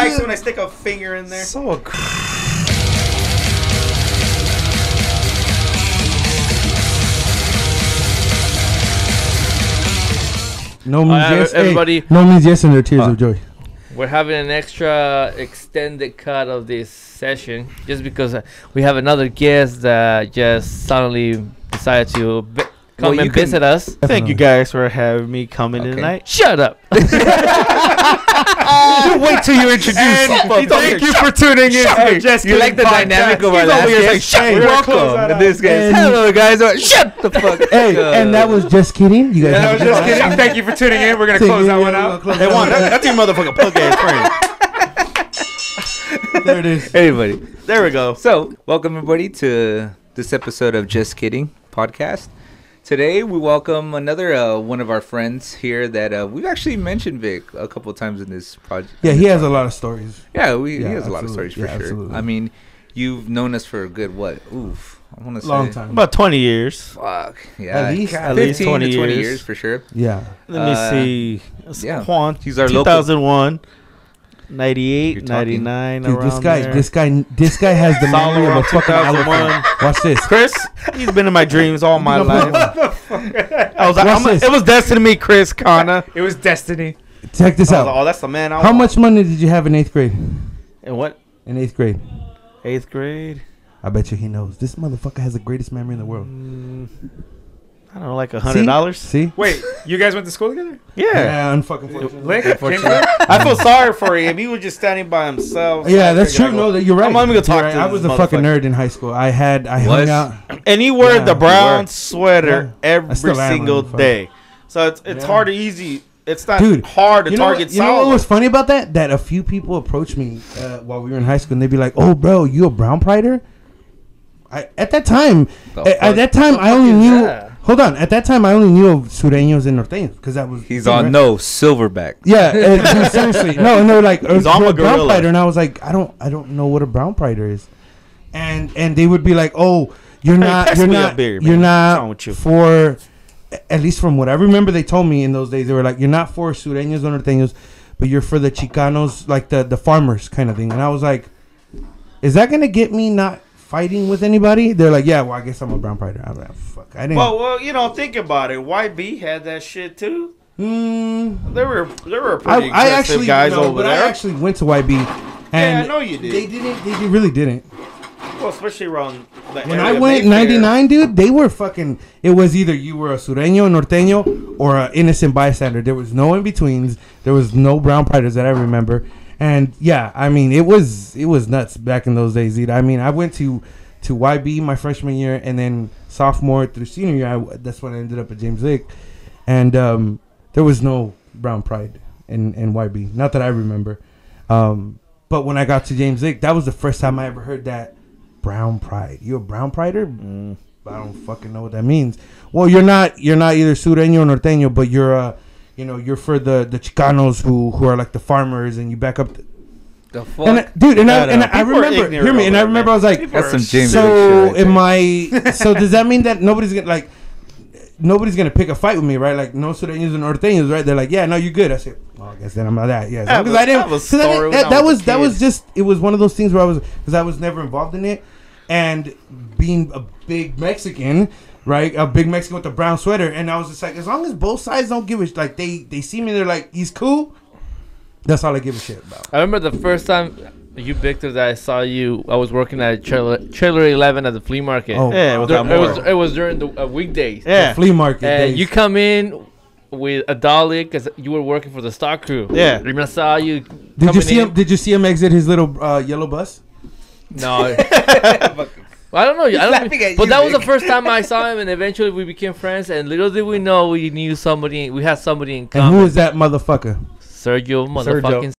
likes it when I stick a finger in there. So No means yes, everybody. No means yes, and there are tears of joy. We're having an extra extended cut of this session just because we have another guest that just suddenly decided to come and visit us. Thank you guys for having me coming tonight. Shut up. Wait till you introduce. Thank you for tuning in. You like the dynamic of our last guest? Welcome. This guy. Hello, guys. Shut the fuck up. Hey, and that was just kidding. You guys. That was just kidding. Thank you for tuning in. We're gonna close that one out. Hey, Juan, that's your motherfucking punk ass friend. There it is. Everybody. There we go. So, welcome everybody to this episode of Just Kidding podcast. Today, we welcome another one of our friends here that we've actually mentioned Vic a couple of times in this project. Yeah, he has a lot of stories. Yeah, he has a lot of stories for sure. Absolutely. I mean, you've known us for a good, what? Oof. I want to say. Long time. About 20 years. Fuck. Yeah. At least 15 20 to 20 years. years for sure. Yeah. Let me see. Yeah. Juan, He's our 2001, 98, You're talking. 99, Dude, around there. this guy has the Saul memory of a around fucking 2001. elephant. Watch this. Chris, he's been in my dreams all my life. I was like, Watch this. it was destined to meet Chris Connor. It was destiny. Check this I was out. like, oh, that's the man. How much money did you have in 8th grade? In what? In 8th grade. 8th grade? I bet you he knows. This motherfucker has the greatest memory in the world. I don't know, like $100. See? Wait, you guys went to school together? Yeah. Unfucking fortunate. Lick? I feel sorry for him. He was just standing by himself. Yeah, that's true. No, that you're right. I'm not even gonna talk You're to right. I this was a fucking motherfucker. nerd in high school. I hung out. And he wore Yeah, the brown you sweater Yeah. I every still am, single motherfucker. day. So it's Yeah. hard to easy. It's not Dude, hard to You know, target you know what Saul. was funny about that? That a few people approached me while we were in high school, and they'd be like, "Oh, bro, you a brown prider?" At that time, I only knew. that? Hold on. At that time, I only knew of sureños and norteños because that was. He's on Silverback. Yeah, dude, seriously. No, and they were like, He's on "You're a a brown gorilla." prider," and I was like, "I don't know what a brown prider is," and they would be like, "Oh, you're not pass me a beer, you're man. not What's wrong with you? for." At least from what I remember, they told me in those days, they were like, "You're not for sureños or norteños, but you're for the Chicanos, like the farmers kind of thing." And I was like, "Is that gonna get me not fighting with anybody?" They're like, "Yeah, well, I guess I'm a brown prider." I was like, "Fuck, I didn't." Well, you know, think about it. YB had that shit too. There were pretty I aggressive actually guys no, over but there. I actually went to YB, and I know you did. They really didn't. Well, especially around the When area I went in Mayfair. '99, dude, they were fucking. It was either you were a sureño, norteño, or an innocent bystander. There was no in betweens. There was no brown priders that I remember. And yeah, I mean, it was nuts back in those days, dude. I mean, I went to YB my freshman year, and then sophomore through senior year, that's when I ended up at James Lake, and there was no brown pride in YB, not that I remember. But when I got to James Lake, that was the first time I ever heard that. Brown pride. You a brown prider? I don't fucking know what that means. Well, you're not either sureño or norteño, but you're you're for the Chicanos who are like the farmers, and you back up. The fuck? And dude, and I People are remember, ignorant hear me, and over I there, remember man. I was like, People That's are some James so Lake shit right there. so does that mean that nobody's gonna pick a fight with me, right? Like no sureños and norteños, right? They're like, yeah, no, you good. I said, well, I guess then I'm not that. Yeah, I because I didn't. have a story when I That was a was kid. just. It was one of those things where I was never involved in it, and being a big Mexican, right? A big Mexican with a brown sweater, and I was just like, as long as both sides don't give a like, they see me, they're like, he's cool. That's all I give a shit about. I remember the first time you, Victor, that I saw you. I was working at Trailer 11 at the flea market. Oh, Yeah, with that more. It was during the weekdays. Yeah. Flea market. And days. you come in with a dolly because you were working for the stock crew. Yeah. Remember I saw you. Did you see him? Did you see him exit his little yellow bus? No. Well, I don't know. laughing at But you, that was the Vic. first time I saw him, and eventually we became friends. And little did we know we knew somebody. We had somebody in And common. who is that motherfucker? Sergio, motherfucking.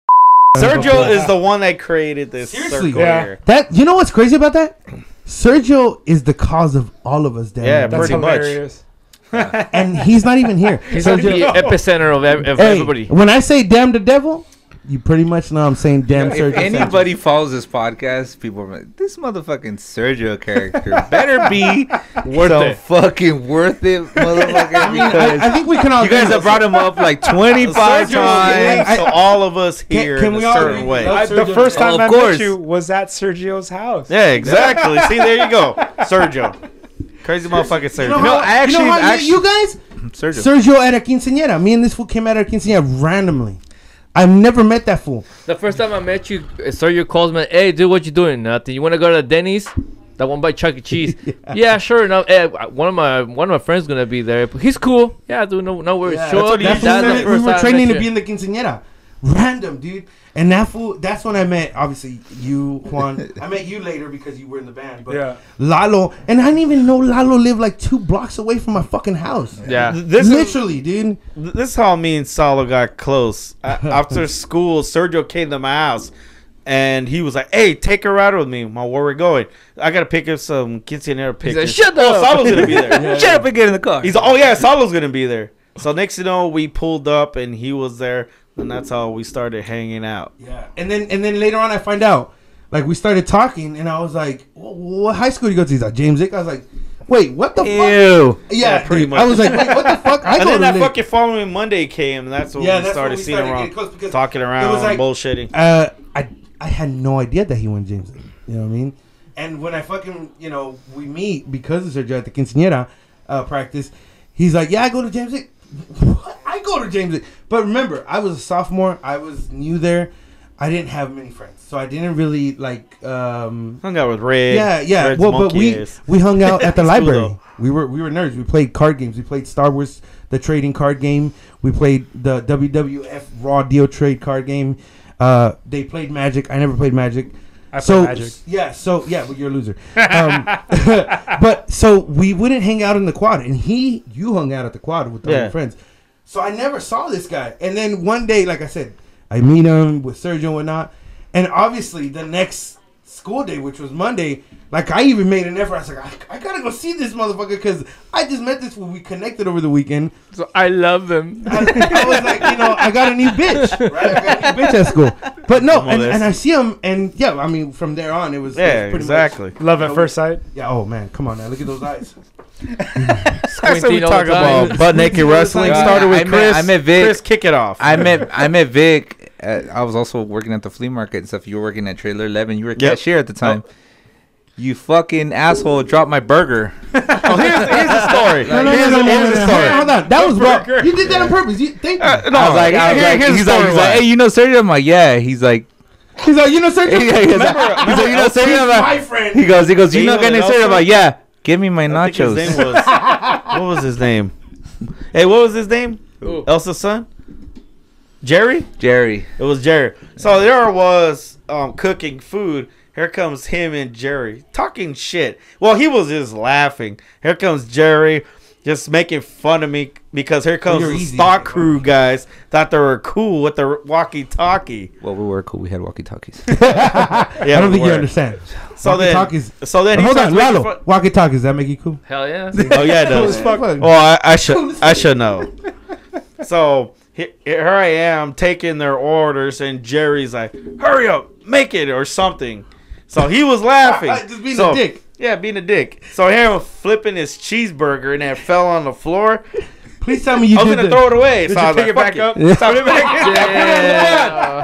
Sergio is the one that created this Seriously, circle yeah. here. That you know what's crazy about that? Sergio is the cause of all of us. Damn Yeah, near. That's pretty much. hilarious. And he's not even here. He's the epicenter of Hey, everybody. when I say damn the devil, you pretty much know I'm saying damn Sergio. If anybody follows this podcast, people are like, this motherfucking Sergio character better be fucking worth it, motherfucker. I think we can all. You guys have brought him up like 25 times. So all of us here can in we a all certain agree way. The first time I course. met you was at Sergio's house. Yeah, exactly. See, there you go, Sergio. Crazy motherfucking Sergio. You know how I met you guys? Sergio at a quinceañera. Me and this fool came at a quinceañera randomly. I've never met that fool. The first time I met you, Sergio calls me, hey, dude, what you doing? Nothing. You want to go to Denny's? That one by Chuck E. Cheese. Yeah, sure. No, one of my friends gonna be there. But he's cool. Yeah, dude, no worries. Yeah, Show up. we were training to be in the quinceañera. Random, dude. And that fool, that's when I met, obviously, you, Juan. I met you later because you were in the band. But Yeah. Lalo. And I didn't even know Lalo lived like 2 blocks away from my fucking house. Yeah. Literally, dude. This is how me and Saul got close. After school, Sergio came to my house, and he was like, "Hey, take a ride with me. Where we're going? I gotta pick up some quinceañera pictures." He's like, "Shut up." Saul's gonna be there. Shut up and get in the car. He's like, "Oh yeah, Saul's gonna be there." So next you know, we pulled up, and he was there, and that's how we started hanging out. Yeah. And then later on, I find out, like, we started talking, and I was like, "What high school do you go to?" He's like, "James Vick." I was like, "Wait, what the fuck?" Ew. Yeah, pretty dude. much. I was like, "Wait, what the fuck?" And then that Lick. fucking following Monday came, and that's when we started seeing around, talking around, it was like, bullshitting. I had no idea that he went James Vick. You know what I mean? And when I fucking, we meet because of Sergio at the quinceañera practice, he's like, "Yeah, I go to James Vick." What? I go to James Vick. But remember, I was a sophomore. I was new there. I didn't have many friends, so I didn't really like. Hung out with Red. Yeah. Red's Well, but monkeys. we hung out at the It's cool, library. though. We were nerds. We played card games. We played Star Wars, the trading card game. We played the WWF Raw Deal Trade card game. They played Magic. I never played Magic. I played Magic. Yeah, but you're a loser. But so we wouldn't hang out in the quad, and you hung out at the quad with all your friends. So I never saw this guy, and then one day, like I said, I meet him with Sergio and whatnot, and obviously the next school day, which was Monday, like I even made an effort. I was like, I gotta go see this motherfucker because I just met this when we connected over the weekend. So I love him. I was like, I got a new bitch, right? I got a new bitch at school. But no, and I see him, and yeah, I mean, from there on, it was pretty exactly. much, Love at first sight. Yeah. Oh man, come on now, look at those eyes. That's what we talk about. Butt naked wrestling started with Chris. I met Vic. Chris, kick it off. I met Vic. I was also working at the flea market and stuff. You were working at Trailer 11. You were cashier at the time. You fucking asshole dropped my burger. Here's the story. Here's the story. Hold on, that was wrong. You did that on purpose. Thank you. I was like, he's like, hey, you know Sergio? I'm like, yeah. He's like, Sergio? he's like, you know Sergio? I'm like, my friend. He goes, you know guy named Sergio? I'm like, yeah. Give me my nachos. His name was, what was his name? Hey, what was his name? Ooh. Elsa's son? Jerry? Jerry. It was Jerry. So there I was cooking food. Here comes him and Jerry talking shit. Well, he was just laughing. Here comes Jerry just making fun of me because here comes the stock crew guys. Thought they were cool with the walkie-talkie. Well, we were cool. We had walkie-talkies. I don't think you understand. So then hold on, Lalo. Walkie-talkies, does that make you cool? Hell yeah. Oh yeah, it does. Well, I should know. So here I am taking their orders, and Jerry's like, "Hurry up, make it," or something. So he was laughing. Just being a dick. Yeah, being a dick. So here I'm flipping his cheeseburger, and it fell on the floor. Please tell me you I was did gonna throw it away. So I was pick like, it back fuck up? it. So I put it back in.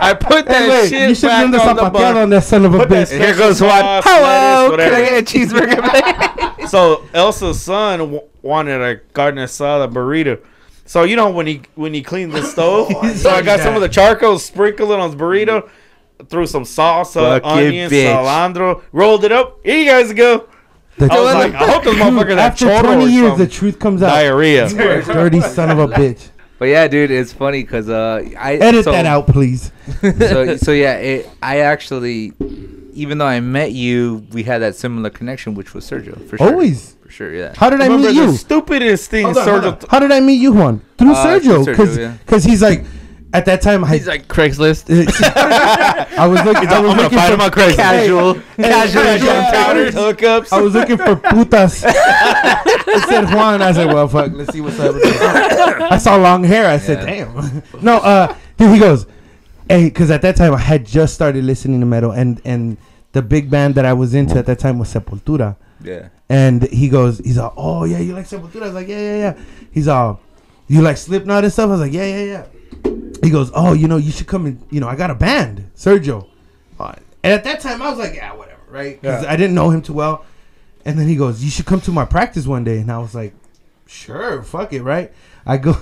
I put that shit you should back have done on the the bun. on that son of a Put that bitch. special Here goes sauce, Juan. Hello, lettuce, can I whatever. get a cheeseburger? So Elsa's son wanted a carne asada burrito. So you know when he cleaned the stove, so I got some of the charcoal, sprinkled it on his burrito, threw some salsa, Fucking onions, bitch. cilantro, rolled it up. Here you guys go. I was like, I hope this motherfucker that After chortle 20 or years, something. the truth comes out. Diarrhea. Dirty son of a bitch. But yeah, dude, it's funny because I Edit that out, please. So yeah, I actually, even though I met you, we had that similar connection, which was Sergio for sure. Always. For sure, yeah. How did I Remember meet the you? stupidest thing Hold on. Sergio. How did I meet you, Juan? Through Sergio, through Sergio, because he's like, at that time, He's like Craigslist. I was looking. I was looking for Casual Powders, hookups. I was looking for putas. It said Juan. I said, well, fuck. Let's see what's up. I saw long hair. I said, damn. No, dude. He goes, because at that time I had just started listening to metal, and the big band that I was into at that time was Sepultura. Yeah. And he's all, oh yeah, you like Sepultura? I was like, yeah. He's all, you like Slipknot and stuff? I was like, yeah. He goes, oh, you should come and, I got a band, Sergio. And at that time I was like, yeah, whatever, right? Because I didn't know him too well. And then he goes, you should come to my practice one day. And I was like, sure, fuck it, right? I go,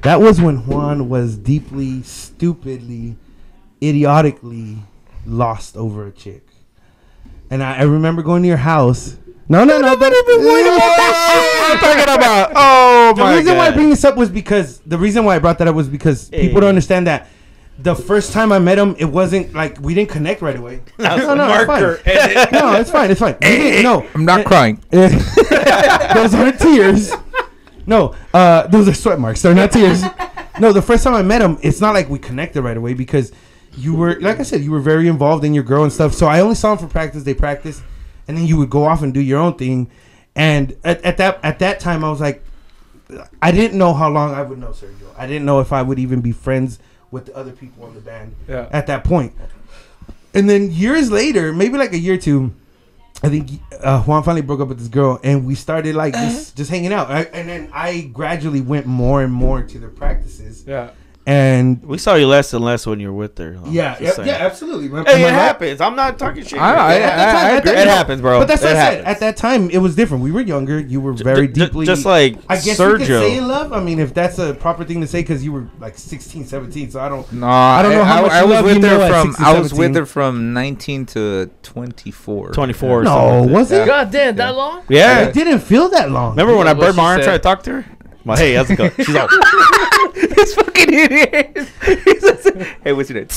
that was when Juan was deeply, stupidly, idiotically lost over a chick. And I remember going to your house. No. What are you talking about? Oh, my God. The reason why I bring this up was because, the reason why I brought that up was because people don't understand that the first time I met him, it wasn't like, we didn't connect right away. No, it's fine. It's fine. No, I'm not crying. Those aren't tears. No, those are sweat marks. They're not tears. No, the first time I met him, it's not like we connected right away because you were, like I said, you were very involved in your girl and stuff. So I only saw him for practice. They practiced, and then you would go off and do your own thing. And at that time, I was like, I didn't know how long I would know Sergio. I didn't know if I would even be friends with the other people in the band at that point. And then years later, maybe like a year or two, I think Juan finally broke up with this girl, and we started like just hanging out. And then I gradually went more and more to their practices. Yeah. And we saw you less and less when you were with her. Yeah, absolutely. Hey, it happens. I'm not talking shit. I agree. It happens, bro. But that's what I said. At that time, it was different. We were younger. You were very deeply... Just like I guess Sergio. you could say in love. I mean, if that's a proper thing to say, because you were like 16, 17, so I don't... No, I don't know how much I was love with you know her at from 16, I was 17. with her from 19 to 24. 24 or No, something. was it? God damn, that long? Yeah. It didn't feel that long. Remember when I What burned my she arm said. trying to talk to her? Well, hey, how's it going? She's all... This fucking idiot. Hey, what's your name?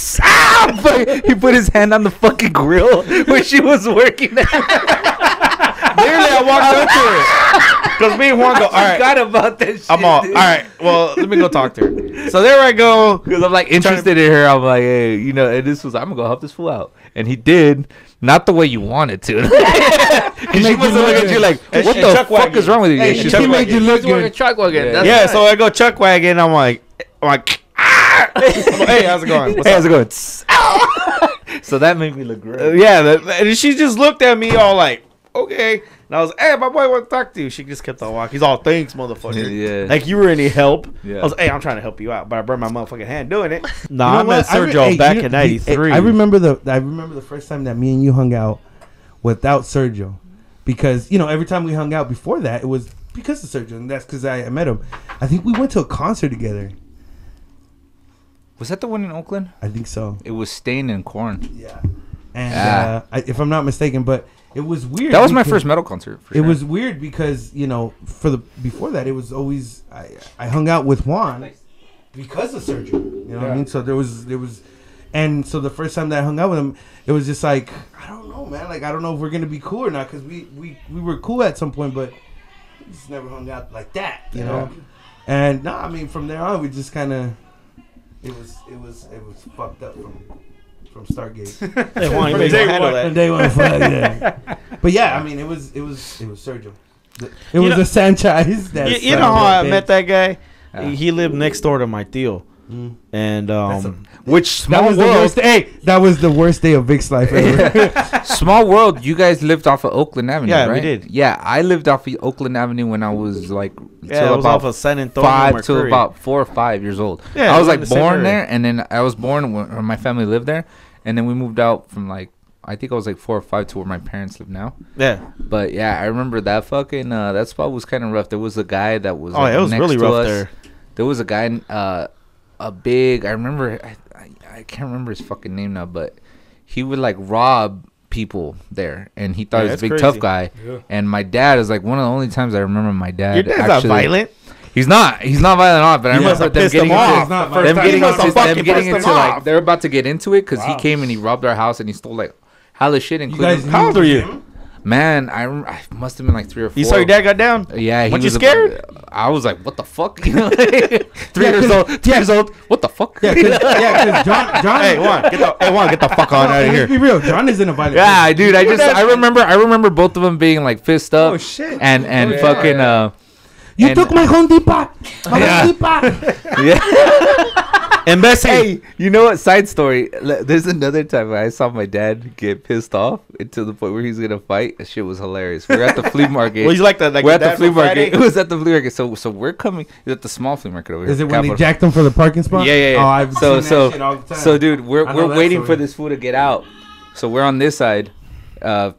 He put his hand on the fucking grill where she was working. Literally, I walked up to her. Because me and Juan go, all right. Forgot about that shit. I'm all right. Well, let me go talk to her. So there I go. Because I'm like interested in her. I'm like, hey, and this was, I'm going to go help this fool out. And he did. Not the way you wanted to. Because she wasn't looking at you like, what the fuck is wrong with you? Hey, She's she like, made you look He's working good. truck wagon. That's Yeah, right. so I go chuck wagon. I'm like, ah! I'm like, hey, how's it going? What's hey, up? how's it going? So that made me look great. And she just looked at me all like, okay. And I was, hey, my boy wants to talk to you. She just kept on walking. He's all, thanks, motherfucker. Yeah. Like, you were any help? Yeah. I was, hey, I'm trying to help you out, but I burned my motherfucking hand doing it. Nah, You know I met what? Sergio back in '93. I remember the first time that me and you hung out without Sergio, because every time we hung out before that, it was because of Sergio, and that's because I met him. I think we went to a concert together. Was that the one in Oakland? I think so. It was Stain and Corn. Yeah. And if I'm not mistaken, but it was weird. That was my because- first metal concert. For It sure. was weird because before that it was always I hung out with Juan because of Sergio. You know what I mean? So there was, and so the first time that I hung out with him, it was just like, I don't know, man. Like I don't know if we're gonna be cool or not, because we were cool at some point, but we just never hung out like that, you know. And I mean from there on we just kind of it was fucked up from Stargate. Hey, Juan, you better handle that. From day one, fuck yeah. But yeah, I mean, it was Sergio. It was a Sanchez. You know how I met that guy? Yeah. He lived next door to my tío. And Which That small was the world? worst. Hey, that was the worst day of Vic's life ever. Small world. You guys lived off of Oakland Avenue, Yeah, we right? did. Yeah, I lived off of Oakland Avenue when I was like yeah, it was off of San Antonio. 5 to Mercury. about 4 or 5 years old. Yeah, I was we're in like the same born area. there, and then I was born when my family lived there, and then we moved out from like I think I was like 4 or 5 to where my parents live now. Yeah. But yeah, I remember that fucking that spot was kind of rough. There was a guy that was Oh, yeah, it was next really to rough us. there. There was a guy a big. I remember. I can't remember his fucking name now, but he would like rob people there, and he thought he was a that's big crazy. tough guy. Yeah. And my dad is like one of the only times I remember my dad. Your dad's actually, not violent. He's not violent at all. But I You must remember have them pissed getting him into off. Not the first them time. getting You must into have them fucking getting pissed into him like off. they're about to get into it because Wow. he came and he robbed our house and he stole like hella shit. You Including guys, How old are you? man, I must have been like 3 or 4. You saw your dad got down? Yeah, he Weren't you was scared? I was like, "What the fuck?" 3 years old. 3 years old. What the fuck? Yeah, because John. Hey, Juan, get the fuck on out of Let's here. be real. John isn't a violent. Yeah, person. dude. I remember both of them being like fist up. Oh, shit. And Yeah. fucking You and- took my Home Depot. Yeah. Home Depot. yeah. Imbecile. Hey, you know what? Side story. There's another time where I saw my dad get pissed off to the point where he's gonna fight. That shit was hilarious. We're at the flea market. Well, you like that? Like we're your at the dad flea from market. Friday? It was at the flea market. So we're coming. It's at the small flea market over here. Is it when they Capital. jacked them for the parking spot? Yeah. Oh, I've So seen that shit all the time. so dude, we're I know that waiting story. for this fool to get out. So we're on this side.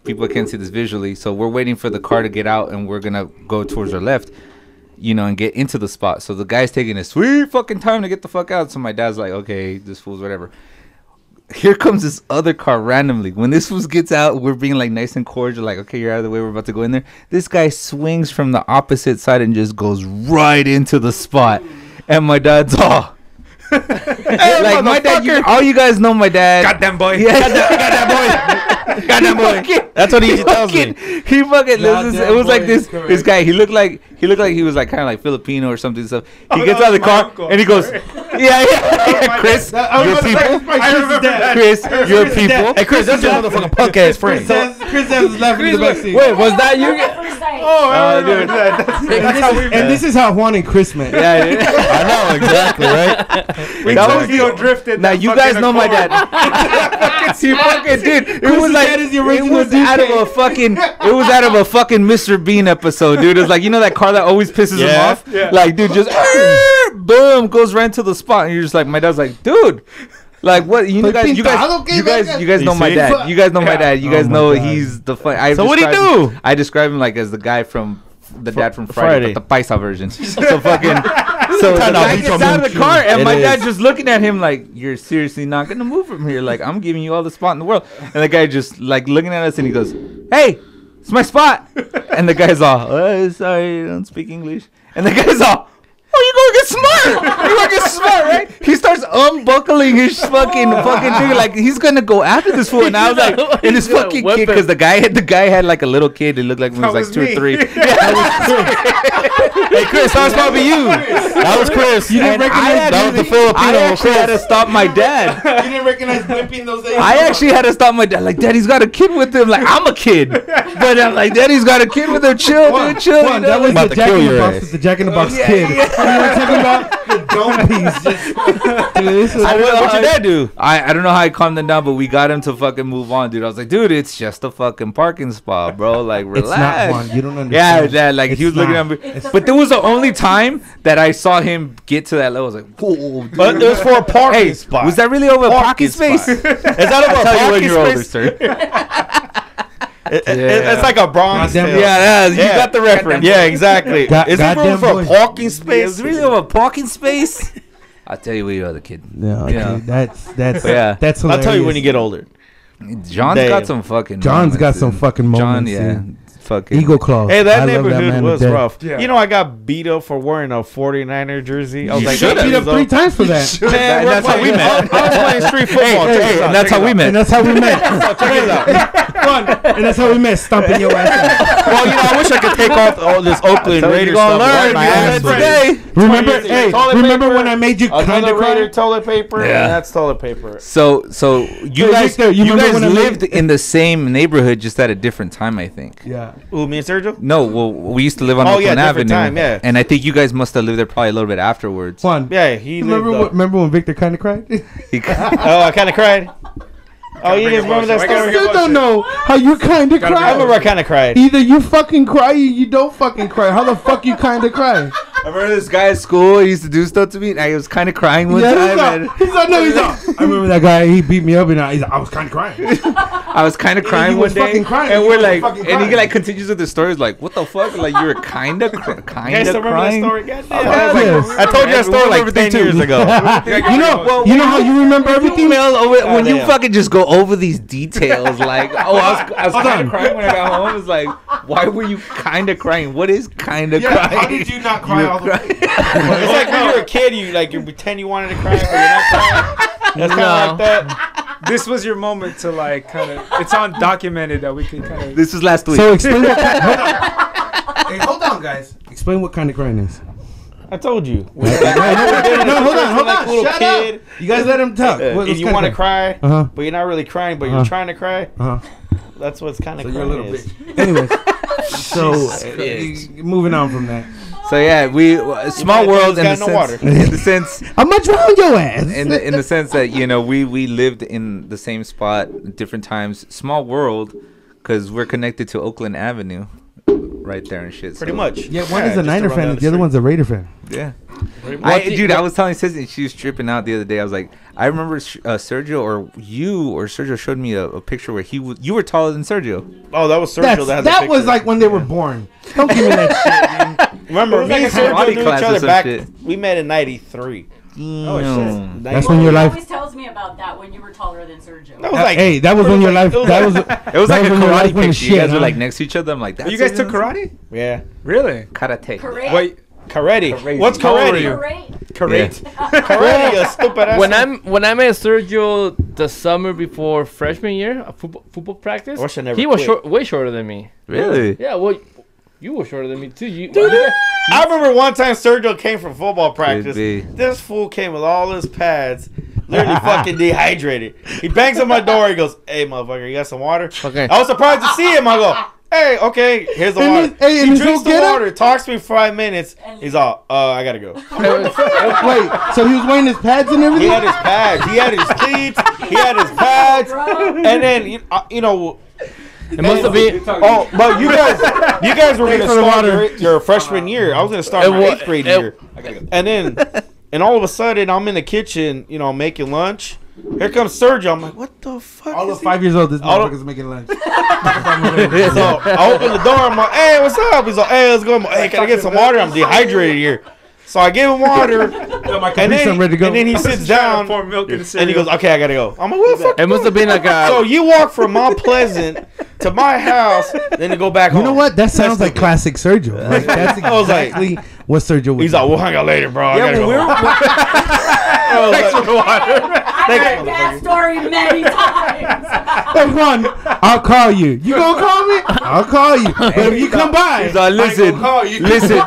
People can't see this visually. So we're waiting for the car to get out, and we're gonna go towards our left. And get into the spot. So the guy's taking a sweet fucking time to get the fuck out. So my dad's like, okay, this fool's whatever. Here comes this other car randomly. When this fool gets out, we're being like nice and cordial, like, okay, you're out of the way, we're about to go in there. This guy swings from the opposite side and just goes right into the spot. And my dad's all. Like my dad, all you guys know my dad. Goddamn boy. Yeah. Goddamn boy. Goddamn boy. That's what he tells me. He fucking Goddamn it was like boy, this. correct. This guy, he looked like he was like kind of like Filipino or something. Stuff. He Oh, gets that out of the was my car uncle. and he goes, Sorry. yeah. Chris, your people. I remember that. Chris, your people. Hey, Chris, that's your motherfucking punk ass friend. Chris was laughing in the backseat. Wait, was that you? Oh, I remember dude. that. And this is how Juan and Chris met. Yeah, dude. I know exactly, right? We That was Tokyo drifted. Now that you fucking guys know my Accord. dad. See, fucking dude, it was like dad is the it original was out of a fucking Mr. Bean episode, dude. It's like that car that always pisses him Yeah. off. Yeah. Like, dude, just boom goes right to the spot, and you're just like, my dad's like, dude. Like what you guys know my see? dad. You guys know my dad. You guys Oh my know God. he's the fun. So what'd he do? I describe him like as the guy from the dad from Friday, Friday. but the paisa version. So fucking. So the Time guy out, gets Bicho out of the Mucho. car, and It my is. dad just looking at him like, "You're seriously not gonna move from here? Like I'm giving you all the spot in the world." And the guy just like looking at us, and he goes, "Hey, it's my spot." And the guy's all, "Sorry, I don't speak English." And the guy's all, "Oh, you gonna get smart? You gonna get smart, right?" He starts unbuckling his fucking thing, like he's gonna go after this fool. And I was like, and this He's gonna fucking whip kid, him. because the guy had like a little kid. It looked like when he was That like was 2 or me. 3. Hey, Chris, that was probably you. That was Chris. You didn't And I recognize that was the Disney? Filipino I actually had to stop my dad. You didn't recognize Blimpy in those days? I actually had to stop my dad. Like, Daddy's got a kid with him. Like, I'm a kid. But I'm like, Daddy's got a kid with him. Chill, dude. Chill. Juan, you that know? was about the to Jack kill in the your Box ass. with the Jack in the Box Yeah, kid. yeah. You know what I'm talking about? The dome piece. Dude, this was What'd your dad do? I don't know how I calmed them down, but we got him to fucking move on, dude. I was like, dude, it's just a fucking parking spot, bro. Like, It's not relax. Juan. You don't Yeah, understand. yeah, like he was It's looking not. at me. But there was the only time that I saw him get to that level. I was like, whoa, dude. But it was for a parking Hey, spot. was that really over Parking parking space? spot. Is that over I'll a tell you when parking you're older, space? sir. It's like a Bronx Goddamn tale. Yeah, you Yeah. got the reference. Yeah, exactly. God- Is it room goddamn for boy. a parking It's space? really over parking space. I'll tell you when you're the kid. Yeah, okay. Yeah. That's Yeah. that's I'll hilarious. tell you when you get older. John's Damn. got some fucking. John's moments, got some dude. fucking John, moments. yeah, dude. fucking. Eagle Claw. Hey, that I love neighborhood man to was death. rough. Yeah. You know, I got beat up for wearing a 49er jersey. I was You like, should've. Beat up 3 times for that. Man, And that's how we met. I was playing street football. Check this out, and that's check how it we out. met. And that's how we met. Check this out. And that's how we met, stomping your ass. Well, I wish I could take off all this Oakland So Raiders you gonna stuff. learn Wipe my you ass learn with it. today. Remember, 20 years. hey, Toilet remember paper, when I made you kind Another of Raider cry? toilet paper. Yeah. And that's toilet paper. So you Hey, guys, Victor, you you remember guys when I lived made- in the same neighborhood, just at a different time, I think. Yeah. Ooh, me and Sergio? No, well, we used to live on Oh, yeah, Oakland different Avenue, time, yeah. and I think you guys must have lived there probably a little bit afterwards. Juan, Yeah, he remember lived remember when Victor kind of cried? He- Oh, I kind of cried. Oh, you bring guys remember that emotion. I gotta story? bring You don't know how you kind of Gotta bring I cry. remember I kind of cried. Either you fucking cry or you don't fucking cry. How the fuck you kind of cry? I remember this guy at school. He used to do stuff to me, and I was kind of crying one time. He's like, no, he's not. I remember that guy. He beat me up, and I was kind of crying. I was kind of crying he one was day, fucking crying. and He we're was like, fucking and he crying. like continues with the stories, like, what the fuck? Like you were kind of You guys crying. still remember that story? Goddamn. yeah, yes. I told you that story like 10 years ago. You know how you remember everything? When you Goddamn. fucking just go over these details, like, oh, I was Hold kind on. of crying when I got home. It's like, why were you kind of crying? What is kind of Yeah, crying? how did you not cry were all the crying. It's like when you were a kid, you pretend you wanted to cry, but you're not crying. That's kind of like that. This was your moment to like kind of. It's on documented that we can kind of. This was last week. So explain what kind Hey, hold on, guys. Explain what kind of crying is. I told you. No, hold on. Like a little Shut kid. up. You guys let him talk. If you want to cry, Uh-huh. but you're not really crying, but Uh-huh. you're trying to cry, Uh-huh. that's what's kind of So crying you're a little is. bitch. Anyways, so moving on from that. So yeah, we small world in the got no sense, water. in the sense, I'm gonna drown your ass. in the sense that we lived in the same spot at different times. Small world, because we're connected to Oakland Avenue, right there and shit. Pretty so, much. Yeah, one is a just Niner to run fan, down and the other one's a Raider fan. Yeah. Pretty much. I was telling Sissy, she was tripping out the other day. I was like, I remember Sergio or Sergio showed me a picture where you were taller than Sergio. Oh, that was Sergio. That was like when they were born. Don't give me that shit, man. Remember, me and like a Sergio karate knew each class or other some back. shit. We met in '93. Oh shit. That's when your He life. always tells me about that when you were taller than Sergio. That was like, Hey, that was when your life. That was. It was that like a when your life karate went to picture. You guys shit, were huh? like next to each other. I'm like, that's You guys took what it karate? yeah, Really? is? Karate. Correct. Wait. karate. What's How old were you? karate? Correct. Karate, you stupid ass. When I met Sergio the summer before freshman year, football practice, I wish I never he was quit. way shorter than me. Really? Yeah, well, you were shorter than me too. I remember one time Sergio came from football practice. be. This fool came with all his pads, literally fucking dehydrated. He bangs on my door. He goes, "Hey, motherfucker, you got some water?" Okay. I was surprised to see him. I go, "Hey, okay, here's the water." and He his drinks whole the getup? water, talks to me for 5 minutes. He's all, I gotta go. Wait, so he was wearing his pads and He everything? had his pads. He had his cleats. He had his pads. And then you know. It must have been. Oh, but you guys were gonna start your freshman year. I was gonna start my 8th grade year. And then, and all of a sudden, I'm in the kitchen, making lunch. Here comes Sergio. I'm like, what the fuck? All is of he 5 years old, this All of- motherfucker's making lunch. So I open the door. I'm like, hey, what's up? He's like, hey, let's go. I'm like, hey, can I get some water? I'm dehydrated here. So I give him water, and then, ready to go. and then he sits down, Pour milk in the and cereal. he goes, okay, I gotta go. I'm like, what the fuck? It must have been like a. So you walk from Mount Pleasant to my house, then to go back home. You know what? That sounds like classic Sergio. Like, that's I was like- exactly what Sergio would He's do. like, we'll hang out later, bro. I Yeah, gotta when go we were home. I've heard that story many times. Hey, Juan, I'll call you. You gonna call me? I'll call you. But if you come by, He's like, listen, listen.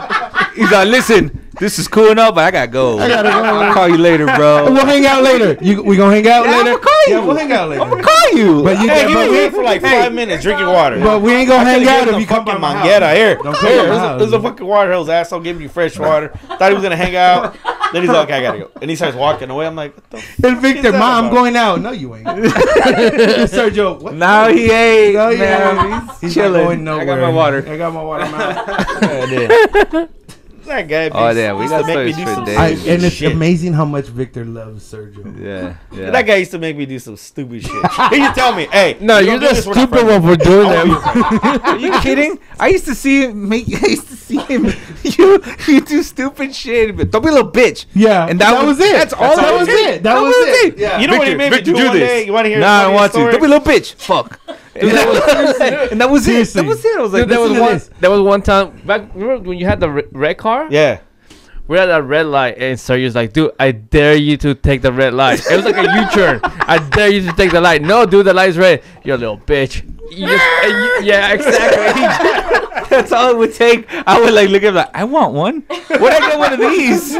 He's like, listen. This is cool enough, but I gotta go. I'll call you later, bro. we'll hang out later. We gonna hang out Yeah, later? I'ma call you. Yeah, we'll hang out later. I'm gonna call you. But you Hey, he but was here for like 5 minutes drinking water. But we ain't gonna hang Give out him if you come by fucking my manguera house. here. Don't come Here, by my house. there's a fucking water hose, asshole giving you fresh water. Thought he was gonna hang out. Then he's like, okay, I gotta go. And he starts walking away. I'm like, what the fuck? And Victor, is that Ma, I'm about? going out. No, you ain't. Sergio, what? No, he ain't. No, you man. ain't. He's not chilling. going nowhere. I got my water. I got my water. I'm out. That guy. Oh, yeah, we used got to make me stories do for some days. stupid And it's shit. amazing how much Victor loves Sergio. Yeah. That guy used to make me do some stupid shit. He used to tell me, hey, No, you you're don't do the this, we're not stupid friends. one for doing that. Are you kidding? I used to see him make. I used to see him. You do stupid shit, but don't be a little bitch. Yeah, And that was it. That's all. That was it. That was it. Yeah. You know what he made me do one day? You want to hear? Nah, I don't want to. Don't be a little bitch. Fuck. And that was it. Seriously. That was it. I was like, Dude, there was listen to one. this. There was one time back. Remember when you had the red car? Yeah. We're at a red light, and Sergio's like, "Dude, I dare you to take the red light." It was like a U-turn. I dare you to take the light. No, dude, the light's red. You're a little bitch. Yeah, exactly. that's all it would take. I would like look at him like, I want one. Where do I get one of these?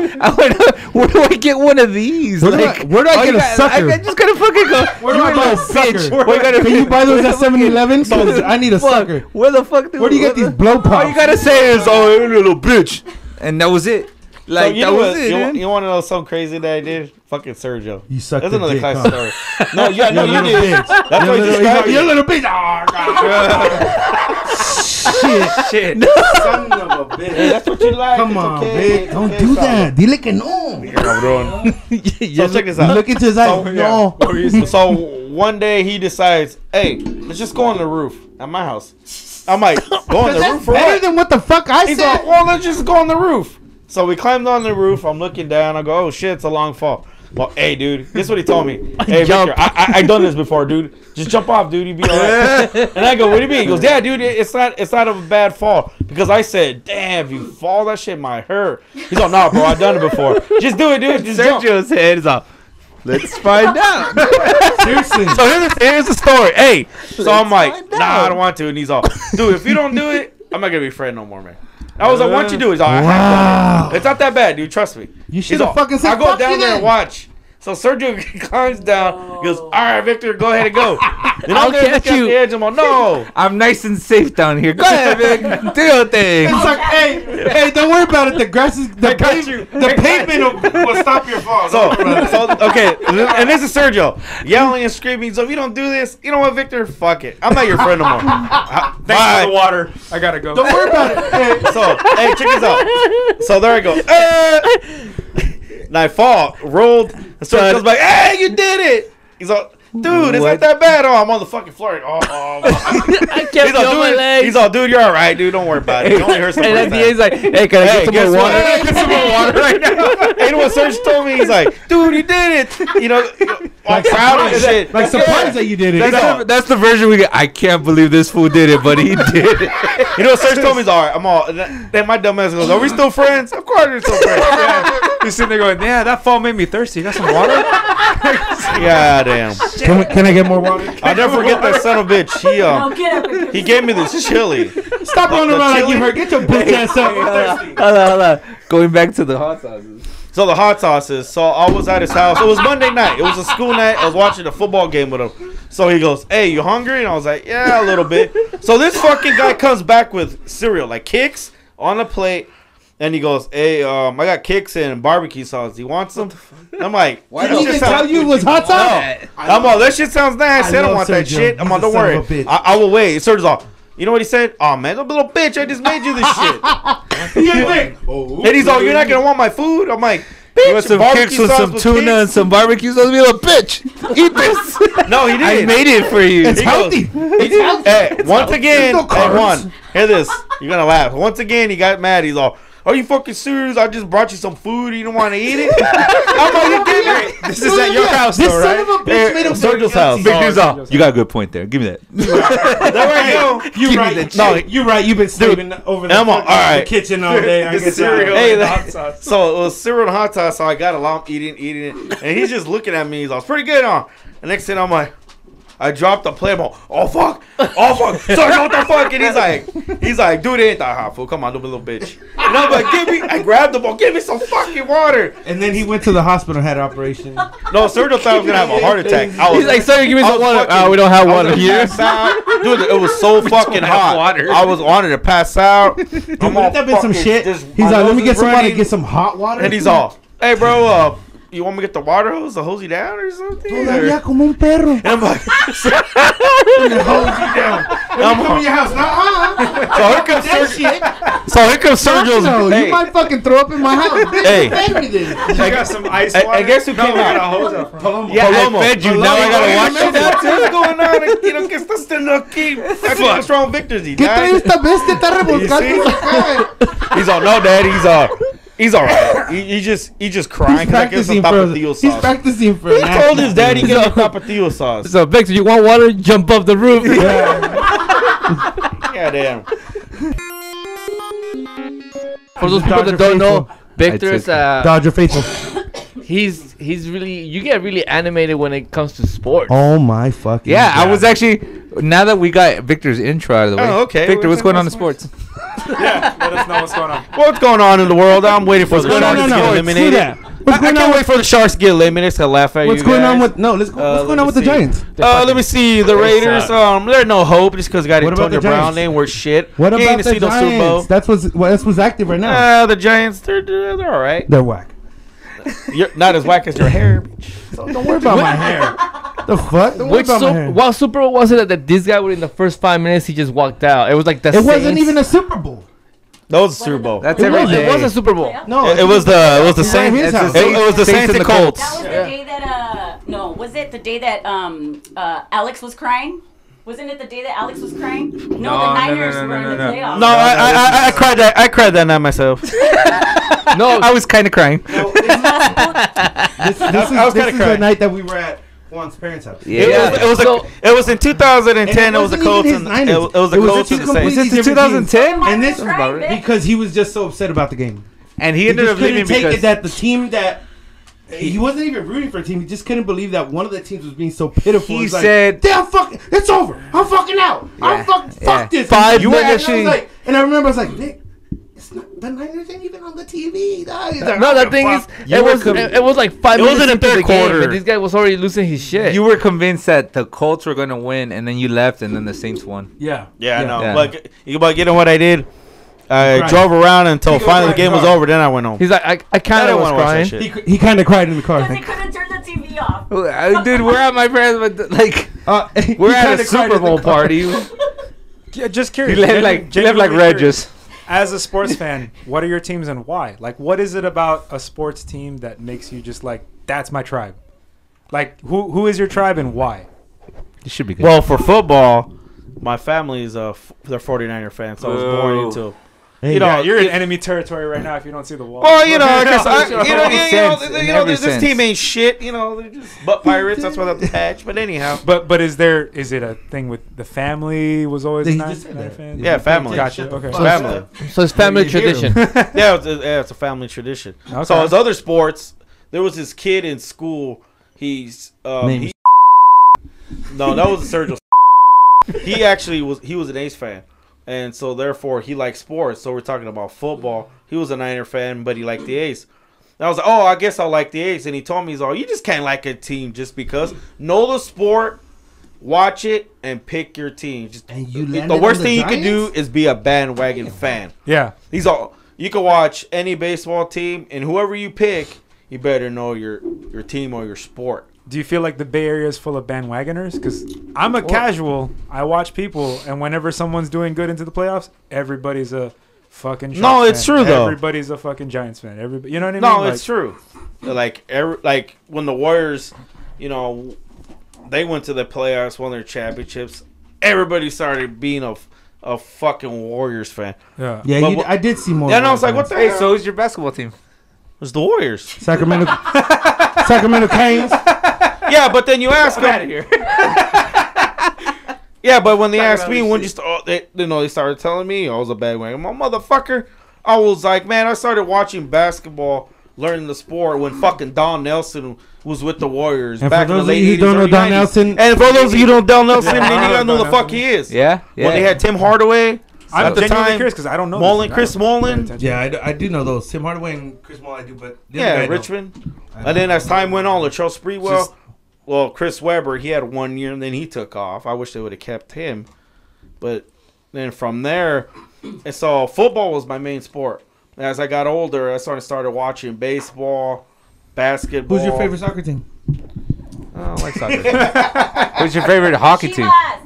Where do I get one of these? Where do Like, I get you a got- sucker? I just gotta fucking go. Where do you I buy a little bitch. sucker? Where you gotta- Can you buy those at where the 7-Eleven? Because I need a fuck? sucker. Where the fuck? Where do you get these blow All pops? you gotta say is, "Oh, you little bitch," and that was it. Like you that know was what, it. man. You want to know something crazy that I did? Fucking Sergio. You sucked That's the another dick, classic huh? story. No, yeah, no, You you little did. bitch. That's You what he little- described. you little bitch. Oh, God. Shit. Son of a bitch. That's what you like. Come It's on, okay. Vic. It's Don't okay, do stop that. Dile que no. it. So check this out. Look into his eyes. So, No. So one day he decides, hey, let's just go on the roof at my house. I'm like, go on the roof for Better what? than what the fuck I He's said. like, well, let's just go on the roof. So we climbed on the roof. I'm looking down. I go, oh shit, it's a long fall. Well, hey, dude, this is what he told me. Hey, Victor, I done this before, dude. Just jump off, dude. You be all right. And I go, what do you mean? He goes, yeah, dude, it's not a bad fall. Because I said, damn, if you fall, that shit might hurt. He's like, nah, bro, I've done it before. Just do it, dude. Just jump. Sergio's head is off. Let's find out. Seriously. So here's the story. Hey, so I'm like, find nah, out. I don't want to. And he's all, dude, if you don't do it, I'm not gonna be friend no more, man. I was like, why don't you do it? He's all, I have done it. It's not that bad, dude. Trust me. You He's should have all, fucking said, I go fuck down you there then. and watch. So Sergio climbs down. He goes, all right, Victor, go ahead and go. Then I'll I'm there catch looking at you. the edge. I'm like, no. I'm nice and safe down here. Go ahead, Vic. Do your thing. It's like, hey, don't worry about it. The grass is the pavement will stop your fall. So okay, and this is Sergio yelling and screaming. So if you don't do this, you know what, Victor? Fuck it. I'm not your friend no more. Thanks Bye. for the water. I gotta go. Don't worry about it. Hey, So hey, check this out. So there I go. And I fall, rolled. And Sergio goes back. Hey, you did it. He's like, dude, it's not that bad. Oh, I'm on the fucking floor. Oh. I can't feel my legs. He's all, dude, you're all right, dude. Don't worry about it. You only hurt some And at first the end, he's like, hey, can I get some guess more what? water? Get some more water right now. And you know what Serge told me? He's like, dude, you did it. You know, all proud and shit. like surprised that you did it. That's the version we get. I can't believe this fool did it, but he did it. You know what Serge told me? He's all right. I'm all. Then my dumb ass goes, are we still friends? Of course we're still friends. He's sitting there going, yeah, that fall made me thirsty. You got some water? God damn. Can I get more water? I'll never forget that son of a bitch. No, get up and He gave me this chili. Stop running around like you hurt. Get your bitch ass up. Hold on. Going back to the hot sauces. So the hot sauces. So I was at his house. It was Monday night. It was a school night. I was watching a football game with him. So he goes, hey, you hungry? And I was like, yeah, a little bit. So this fucking guy comes back with cereal, like Kicks on a plate. And he goes, hey, I got Kicks and barbecue sauce. You want some? I'm like, Why didn't he tell you it was hot sauce? I'm all, that shit sounds nasty. I don't love want that Sergio. shit. I'm all, He's a don't worry. son of a bitch. I will wait. Sergio's all, you know what he said? Oh, man, that little bitch, I just made you this shit. And he's all, you're not going to want my food? I'm like, bitch, You want some Kicks with some tuna and some barbecue sauce? Be a little bitch. Eat this. No, he I didn't. made it for you. It's He goes, healthy. It's healthy. Hey, once again, no carbs. one. Hear this. You're going to laugh. Once again, he got mad. He's all, are you fucking serious? I just brought you some food. You don't want to eat it? I'm like, you give me. This is at your house, This though, son right? of a bitch made him Sergio's house. Victor's all, you got a good point there. Give me that. There we go. You're Give me right. that No, you're right. You've been slaving over the, Emma, fucking- all right. the kitchen all day. I The guess cereal Hey, and that- hot sauce. So it was cereal and hot sauce. So I got along eating it. And he's just looking at me. He's all, it's pretty good, huh? And next thing I'm like, I dropped the plate. I'm all, oh, fuck. Sorry, what the fuck? And he's like, dude, it ain't that hot, fool. Come on, little bitch. And I'm like, I grabbed the ball. Give me some fucking water. And then he went to the hospital and had an operation. No, Sergio thought I was going to have a heart attack. He's like, sorry, give me some water. We don't have water here. Dude, it was so fucking hot. water. I wanted to pass out. Dude, wouldn't that have been some shit? He's like, let me get some water, get some hot water. And he's all, hey, bro, you want me to get the water hose to hose you down or something? Todavía como un perro. And I'm like, Hose you down. Let me come to your house. so here comes Sergio. So here comes Sergio's. No, Hey, you might fucking throw up in my house. Bitch, Hey. you fed me this. You got some ice I water? guess who No, came we got a out? hose up front. Yeah, Palomo. I fed you. Now I gotta watch you. That's what's going on. You know, que estás teniendo aquí. What's wrong with Victor's? He ¿Qué trae died. esta bestia? Está revolcando You esa cara. He's all, no, Dad. He's all right. He's just crying because I give some tapatio He's sauce. practicing for He told his daddy get him tapatio sauce. So, Victor, you want water? Jump off the roof. Yeah, damn. For those people that don't know, Victor's Dodger faithful. he's really, you get really animated when it comes to sports. Oh my fucking Yeah, I God. was actually. Now that we got Victor's intro out of the way. Oh, okay. Victor, We're what's going on in talking sports? Yeah, let us know what's going on. What's going on in the world? I'm waiting for the going on? Sharks to No, get no, eliminated. screw that. What's I going on can't with- wait for the Sharks to get eliminated to laugh at What's you going on guys. with what's let going me on with the see. Giants? Let me see. The Raiders. suck. There's no hope just because got What about Antonio the Brown Giants? name. We're shit. What You ain't about the see no Super Bowl. Giants? That's what's active right now. The Giants. They're all right. They're whack. You're not as whack as your hair. Bitch. So don't worry about my hair. The fuck? Don't worry Which about my hair. what Super Bowl was it that this guy within the first 5 minutes he just walked out? It was like the It wasn't Saints. even a Super Bowl. That was a Super Bowl. That's It every was- day. It was a Super Bowl. No, It was the It's right Saints. his house. It was the Saints Saints and and the Colts. That was the day that no, was it the day that Alex was crying? Wasn't it the day that Alex was crying? No, the Niners were in the playoffs. No, I cried that. I cried that night myself. No, I was kind of crying. This I was kinda is the crying. night that we were at Juan's parents' house. Yeah. It was in 2010. It was the wasn't even Colts his and Niners. it was the It was Colts two and the Saints. completely Was it different 2010? Why And was this crying, bitch? because he was just so upset about the game. And he He ended just up leaving couldn't take because it that the team that he wasn't even rooting for a team. He just couldn't believe that one of the teams was being so pitiful. He It's like, said- "Damn, fuck, it's over. I'm fucking out. I'm fucking Yeah. fuck this." You And I was actually- like, and I remember I was like, Nick, it's not. the Niners ain't even on the TV. Dog. He's like, No, "I the don't thing give a is, fuck." it was like 5 It was minutes in the into third the game, quarter. and this guy was already losing his shit. You were convinced that the Colts were going to win, and then you left, and then the Saints won. Yeah. Yeah, I know. Yeah. But you know what I did? I cried. drove around until He go finally the cry, game was cry. over. Then I went home. He's like, I kind didn't of was wanna watch that crying. shit. He kind of cried in the car. Because they couldn't turn the TV off. Dude, we're at my parents, but like We're we're at a Super Bowl party. Yeah, just He curious. left like Genuinely Regis. curious. As a sports fan, what are your teams and why? Like, what is it about a sports team that makes you just like, that's my tribe? Like, who is your tribe and why? You should be good. Well, for football, my family is they're 49er fans, so I was born Boo. into. Hey, You know, Yeah, you're in enemy territory right now if you don't see the wall. Well, you know, I guess Makes sense. this team ain't shit. You know, they're just butt pirates. That's why they're attached. But anyhow, But is it a thing with the family was always He Niner just said that. fan? yeah, family. Gotcha. Okay. Family. So it's family You hear tradition. It's a family tradition. Okay. So as other sports, there was this kid in school. He's Name no, that was Sergio. He actually was an Ace fan, and so therefore he liked sports. So we're talking about football. He was a Niner fan, but he liked the Ace. And I was like, oh, I guess I'll like the Ace. And he told me, he's all, you just can't like a team just because. Know the sport, watch it, and pick your team. Just And you the landed worst on the thing you can do Giants? is be a bandwagon fan. Yeah. He's all, you can watch any baseball team, and whoever you pick, you better know your team or your sport. Do you feel like the Bay Area is full of bandwagoners? Because I'm a casual. I watch people, and whenever someone's doing good into the playoffs, everybody's a fucking Sharks No, it's fan. true, though. Everybody's a fucking Giants fan. Everybody, you know what I mean? No, Like, it's true. Like when the Warriors, you know, they went to the playoffs, won their championships. Everybody started being a fucking Warriors fan. Yeah. Yeah, But I did see more. Yeah, and I was like, what the Hey, hell? so who's your basketball team? It was the Warriors. Sacramento Kings. Yeah, but then you ask them. here. Yeah, but when they asked me, when they started telling me I was a bandwagon. My motherfucker, I was like, man, I started watching basketball, learning the sport when fucking Don Nelson was with the Warriors And back for in the those of late you 80s, who don't know early Don 90s. Nelson, And for those of you who don't know Don Nelson, Yeah, then you gotta know who the Don fuck Nelson. he is. Yeah, yeah. When they had Tim Hardaway I'm at the genuinely time, curious because I don't know. Mullen, this. Chris I don't pay Mullen. attention. yeah, I do know those. Tim Hardaway and Chris Paul, I do, but the other Yeah, guy, no. Richmond. And then as time went on, Latrell Sprewell, well, Chris Webber, he had 1 year and then he took off. I wish they would have kept him. But then from there, and so football was my main sport. As I got older, I started watching baseball, basketball. Who's your favorite soccer team? I don't like soccer. Who's your favorite hockey team? Chivas.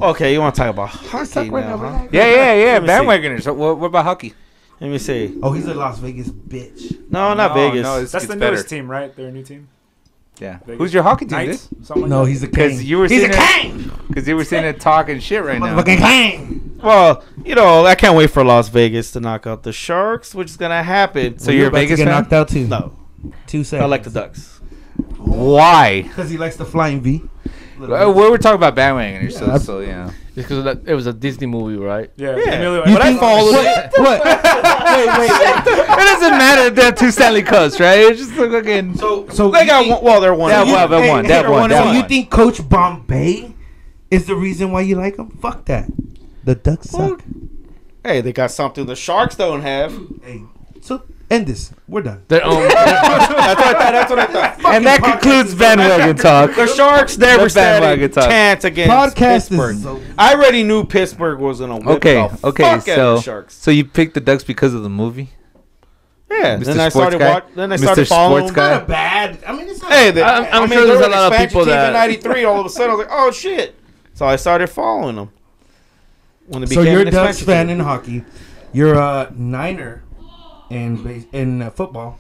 Okay, you want to talk about hockey now, huh? Yeah. Let me see. Bandwagoners. So what about hockey? Let me see. Oh, he's a Las Vegas bitch. No, not Vegas. No, That's the gets newest better. team, right? They're a new team. Yeah. Vegas. Who's your hockey team? Knights? Something like No, that? he's a Because king. you were He's sitting a there, king. because you were sitting there talking shit right now. Motherfucking king. Well, you know, I can't wait for Las Vegas to knock out the Sharks, which is going to happen. So you're a about to Vegas get fan? knocked out too. No, 2 seconds. I like the Ducks. Why? Because he likes the flying V. We were talking about bandwagoners, so yeah. Because it was a Disney movie, right? Yeah. Yeah. Emilio, But I think- followed it. What? It doesn't matter if they have 2 Stanley Cups, right? It's just like fucking. So They you got think- one. Well, they're one. Yeah, You- well, they won. They they're won. one They and So won. one. you think Coach Bombay is the reason why you like him? Fuck that. The Ducks suck. Hey, they got something the Sharks don't have. Hey, so end this. We're done. Their own. That's what I thought. And that concludes bandwagon talk. The Sharks never The stand a bandwagon talk. chance against Podcast Pittsburgh. is so. I already knew Pittsburgh was gonna whip Okay, the okay. fuck out of So, the Sharks. so you picked the Ducks because of the movie? Yeah, Mr. then I Sports started Guy? Then I Mr. started following. Sports Guy? Not a bad. I mean, it's not. Hey, I'm sure they there's were a lot of expansion people team in that- '93. All of a sudden, I was like, oh shit! So I started following them. When they So became you're an a Ducks expansion fan team. in hockey. You're a Niner in football.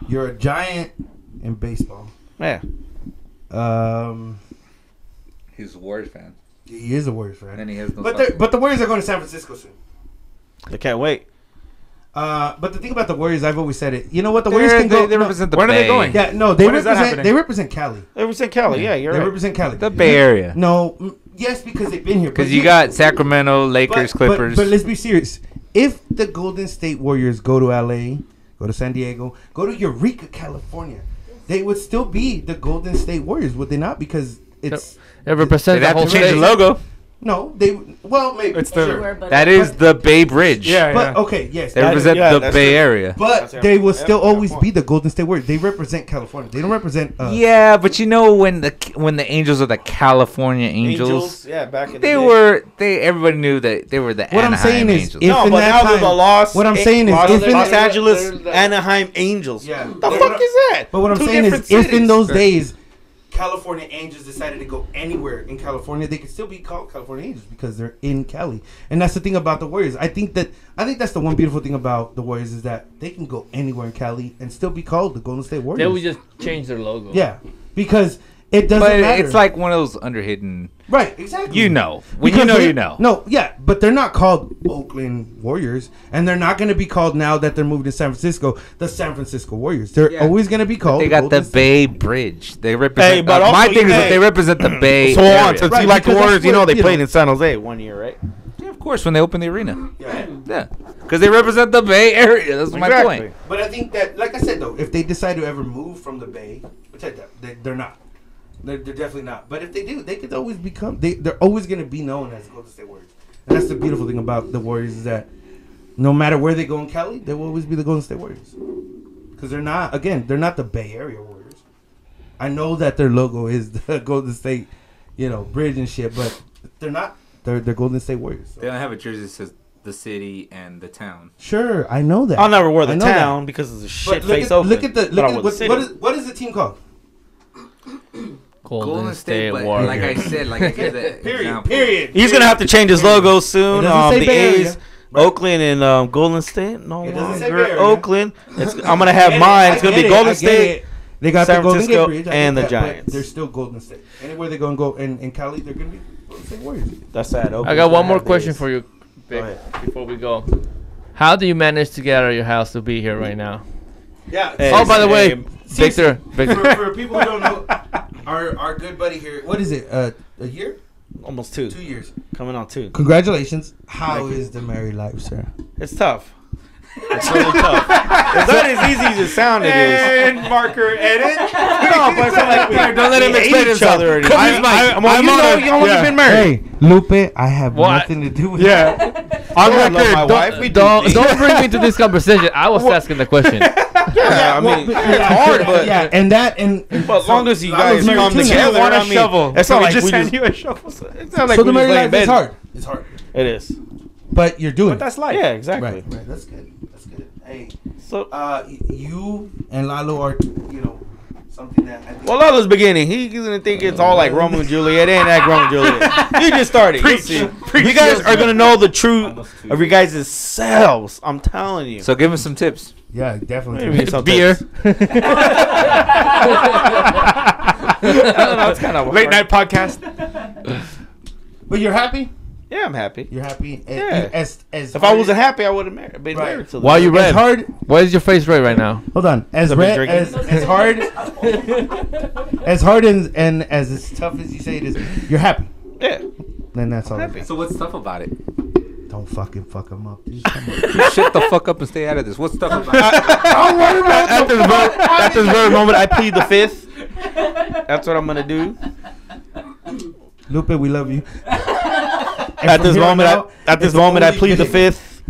You're a Giant in baseball. Yeah, He's a Warriors fan. He is a Warriors fan. And he has no But the Warriors are going to San Francisco soon. they can't wait. But the thing about the Warriors, I've always said it. You know what? The Warriors can go. They no, represent the When are they Bay. going? yeah, no, they When is that represent. happening? They represent Cali. It was in Cali. Yeah, you're They right. represent Cali. The Bay Area. No, yes, because they've been here. Because you got Sacramento, Lakers, Clippers. But let's be serious. If the Golden State Warriors go to LA, go to San Diego, go to Eureka, California, they would still be the Golden State Warriors, would they not? Because it's It represents They'd the have whole to change the state. logo. No, they. Well, maybe. It's the- Everywhere but That is the Bay Bridge. Yeah, But okay, yes. They that- represent yeah, the that's Bay true. Area. but That's they will yeah, still fair always point. be the Golden State Warriors. They represent California. They don't represent. Yeah, but you know when the Angels are the California Angels, Yeah, back in the they day. were everybody knew that they were the What I'm Anaheim saying is, Angels. if No, in but that now they're time- the Los. what I'm saying is, Los, if in Los that- Angeles Anaheim Angels. Yeah. The fuck is that? But what I'm Two saying is, different if in cities. those days, California Angels decided to go anywhere in California, they could still be called California Angels because they're in Cali. And that's the thing about the Warriors. I think that's the one beautiful thing about the Warriors is that they can go anywhere in Cali and still be called the Golden State Warriors. They would just change their logo. Yeah, because it doesn't but matter. it's like one of those underhidden. right, exactly. You know, when Because you know, they're- you know. No, yeah, but they're not called Oakland Warriors, and they're not going to be called now that they're moved to San Francisco, the San Francisco Warriors. They're Yeah. always going to be called. They got Golden the State. Bay Bridge. They represent. Hey, but my also, thing is that hey. they represent the Bay. So Area. on, since Right, you like the because that's Warriors, you know where, they you played know- in San Jose 1 year, right? Yeah, of course, when they open the arena. Yeah. Yeah, because they represent the Bay Area. That's my Exactly. point. But I think that, like I said, though, if they decide to ever move from the Bay, which they're not. They're definitely not. But if they do, they could always become. They're always going to be known as the Golden State Warriors. And that's the beautiful thing about the Warriors is that no matter where they go in Cali, they will always be the Golden State Warriors. Because they're not the Bay Area Warriors. I know that their logo is the Golden State, bridge and shit, but they're not. They're Golden State Warriors. So. They don't have a jersey that says the city and the town. Sure, I know that. I'll never wear I the know that. town because it's a shit But face open. look at But the I'll wear the city. what is the team called? Golden State but Warriors. like I said, like I gave the example. Period. He's gonna have to change his logo soon. It doesn't say The Bay A's, Area. Right. Oakland, and Golden State. No It doesn't say longer Bay Area. Oakland. I'm gonna have mine. It's gonna be Golden State. They got San the Golden Gate Francisco, Bridge, I and get the that, but Giants. They're still Golden State. Anywhere they're gonna go in Cali, they're gonna be Golden State Warriors. That's sad. I got one more question for you, Vic, before we go. How do you manage to get out of your house to be here right now? Yeah. Hey, Oh, by the way, seriously, Victor. for people who don't know, our good buddy here. What is it? A year? Almost 2. 2 years. Coming on 2. Congratulations. How is the married life, sir? It's tough. It's really tough. It's not as easy as it sounded. And marker edit. No, but it's not like we Don't let him hate explain each himself. other or Come anything. on, Well, you know, you only yeah. been married. Hey, Lupe, I have What? nothing to do with Yeah. I On love my record. wife. We do Don't things. don't bring me to this conversation. I was asking the question. Yeah, I mean, it's hard, but yeah, and that and but as long as you I was guys married come too. together, want a I mean, shovel. it's So not we like just we hand just. you a shovel. It's not like so we the married just lay in life bed. is hard. It's hard, It is. but you're doing But that's it. life. Yeah, exactly. Right, right. That's good. That's good. Hey, So, you and Lalo are, something that I think. well, that was the beginning. He's gonna think it's all like Romeo and Juliet. It ain't like Romeo and Juliet. You just started. You'll see. You guys are gonna know the truth of your guys' selves. I'm telling you. So give him some tips. Yeah, definitely. Maybe some Beer. tips. I don't know. It's kind of Late night podcast. But you're happy. Yeah, I'm happy. You're happy. Yeah. As If I wasn't happy, I would have been Right. married to them. Why you as red? hard. Why is your face red right now? Hold on. As I've been red drinking. as hard as hard and as tough as you say it is, you're happy. Yeah. Then that's all. Happy. So what's tough about it? Don't fucking fuck them up. dude. Shut the fuck up and stay out of this. What's tough about it? At this very moment, I plead the fifth. That's what I'm gonna do. Lupe, we love you. At this moment, I plead the fifth.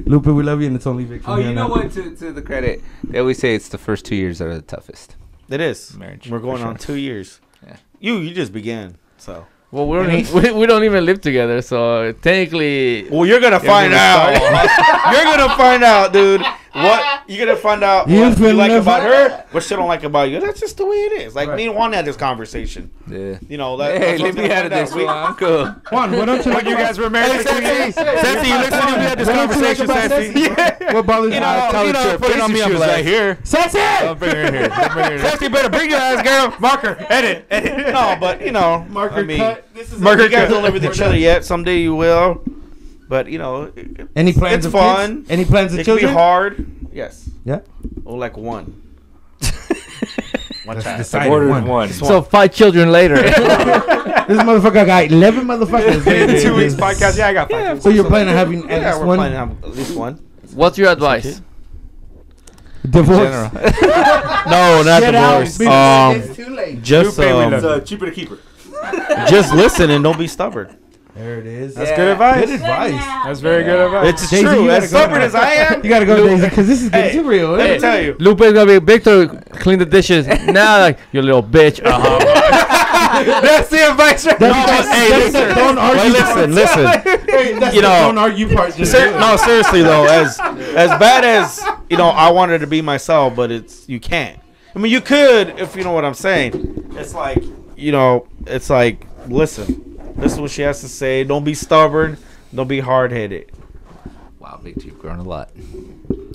Lupe, we love you, and it's only Vic. from Oh, here you know on out. what? To the credit, they always say it's the first 2 years that are the toughest. It is. Marriage, We're going for on sure. 2 years. Yeah. You just began. So. Well, we don't even live together, so technically. Well, you're gonna find out. You're gonna find out, dude. What you're gonna find out You what you finna like about find her, what she don't like about you. That's just the way it is. Like Right. me and Juan had this conversation. Yeah. You know that. Hey, that's let what me we're out of gonna this find one. out. I'm cool. Juan, what don't you like? You guys were married for 2 years. Sassy, you listen to me had this conversation, Sassy. What bothers You know, put it on me. I'm like, here. Sassy! Don't bring her here. Don't bring her here. Sassy, better bring your ass, girl. Marker edit. No, but Marker I mean, cut. This is you guys don't live with each other yet. Someday you will. But Any plans it's of fun. kids? Any plans of It can be children? hard. Yes. Yeah. Or like one. One That's child. decided. Ordered One. one. So 5 children later. This motherfucker got 11 motherfuckers. In 2 weeks podcast. Yeah, I got 5. So you're planning on having at Yeah, least we're one planning to have at least one. What's your advice? divorce? No, not Get out. divorce. It's too late. Just Lupe, we love cheaper to keep her. just listen and don't be stubborn. There it is. That's good advice. Good advice. That's very good advice. It's Daisy, true. you gotta As go stubborn now. as I am, You gotta go, Daisy, because this is getting too real. let me tell you. Lupe's gonna be Victor, clean the dishes. Now, like, you little bitch. That's the advice right That's don't argue. Listen. Hey, that's You the know, don't argue part. Just No, seriously though, as bad as I wanted to be myself, but you can't. I mean, you could if you know what I'm saying. It's like it's like listen is what she has to say. Don't be stubborn. Don't be hard headed. Wow, Victor, you've grown a lot.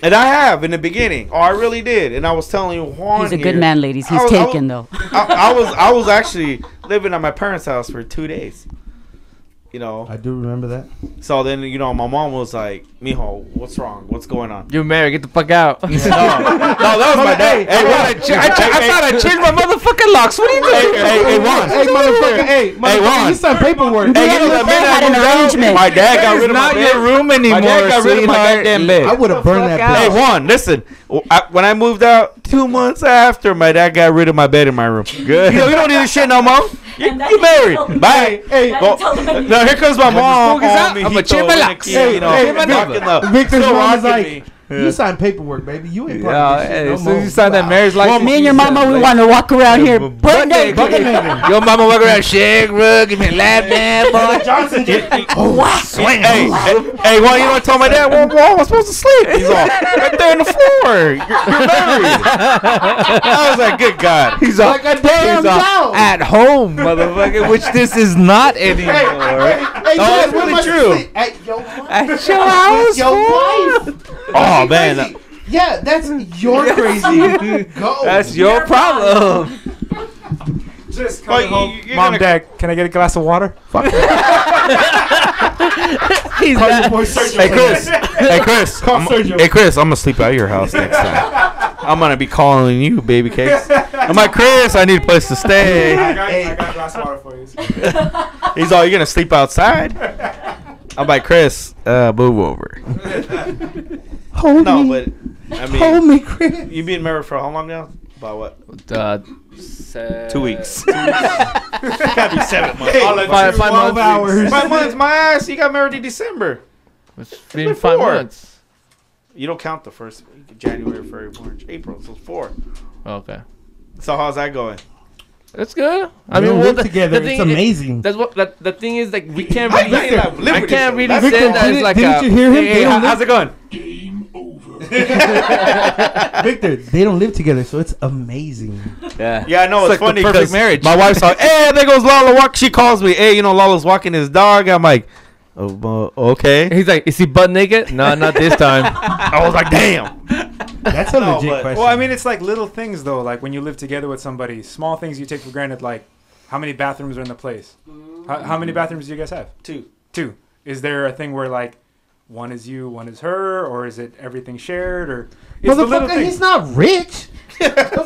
And I have in the beginning. Oh, I really did. And I was telling you, Juan, He's a good man, ladies. He's I taken though. I was actually living at my parents' house for 2 days. I do remember that. So then, my mom was like, "Mijo, what's wrong? What's going on?" You married, get the fuck out. No, that was my dad. I thought I changed my motherfucking locks. What are you doing? Hey, Juan. Hey, motherfucker. Hey, motherfucker. You signed paperwork. Hey, Your dad had an arrangement. My dad got It's rid of my not bed. your room anymore. My dad got rid of my sweetheart. goddamn bed. I would have burned that Hey, place. Juan, listen. When I moved out 2 months after, my dad got rid of my bed in my room. Good. You don't need this shit no more. You married. Bye. Hey, Now here comes my mom. I'm a chimbalax. Victor's Still mom was rocking like, me. you signed paperwork, baby. You ain't part Yeah, of this shit hey, no as soon as more. you sign that marriage license. me and your mama, we want to walk around here butt naked. Your mama walk around, shake, rug, give me a lap dance, boy. Johnson did. Hey, well, you know what I told my dad? Well, I was supposed to sleep. He's all, right there on the floor. You're married. I was like, good God. He's all, Like a damn cow. at home, motherfucker, which this is not anymore. Hey, that's really true. At your house. At your house, Your wife. Oh, man. Crazy. Yeah, that's your crazy. Go. That's your problem. Just Well, coming home. you're Mom, gonna- Dad, can I get a glass of water? He's Call your that. boy Sergio. Hey, Chris. Hey, Chris. Call Sergio. Hey, Chris, I'm going to sleep at your house next time. I'm going to be calling you, baby cakes. I'm like, Chris, I need a place to stay. I got a glass of water for you. He's all, you going to sleep outside? I'm like, Chris, move over. Hold No, me. but, I Hold mean, me, Chris. you been married for how long now? About what? 2 weeks. Gotta be 7 months. I'll let Five you- 12 hours. 5 months, my ass. You got married in December. It's been 5 4. months. You don't count the first week, January, February, March, April. So it's 4. Okay. So how's that going? That's good. I mean, well, live together. It's amazing. That's what the thing is. Like, we can't I really. ain't not live I with can't each really other. say that it's like didn't a. you hear him? Hey, They don't how's it going? Victor, they don't live together, so it's amazing. Yeah. Yeah, I know. It's like the funny perfect because marriage. my wife's like, hey, there goes Lala walk. She calls me, hey, Lala's walking his dog. I'm like, oh, okay. He's like, is he butt naked? No, not this time. I was like, damn. That's a No, legit but- question. Well, I mean, it's like little things, though. Like when you live together with somebody, small things you take for granted, like how many bathrooms are in the place? How many bathrooms do you guys have? 2. Two. Is there a thing where, like, one is you, one is her, or is it everything shared? Or it's the little Motherfucker, things. he's not rich.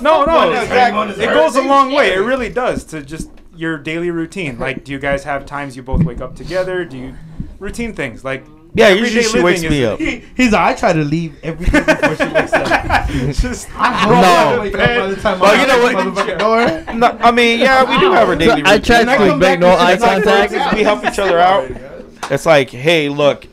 No, exactly. it goes a long way. It really does to just your daily routine. Like, do you guys have times you both wake up together? Do you routine things like? Yeah, everyday usually she wakes living me is- up. He's like, I try to leave everything before she wakes up. Just I wake up by the time Well, I you know open what? the motherfucking door. No, I mean, yeah, we do have our daily I routine. try And I to come make back no and eye she's like, contact. We help each other out. It's like, hey, look,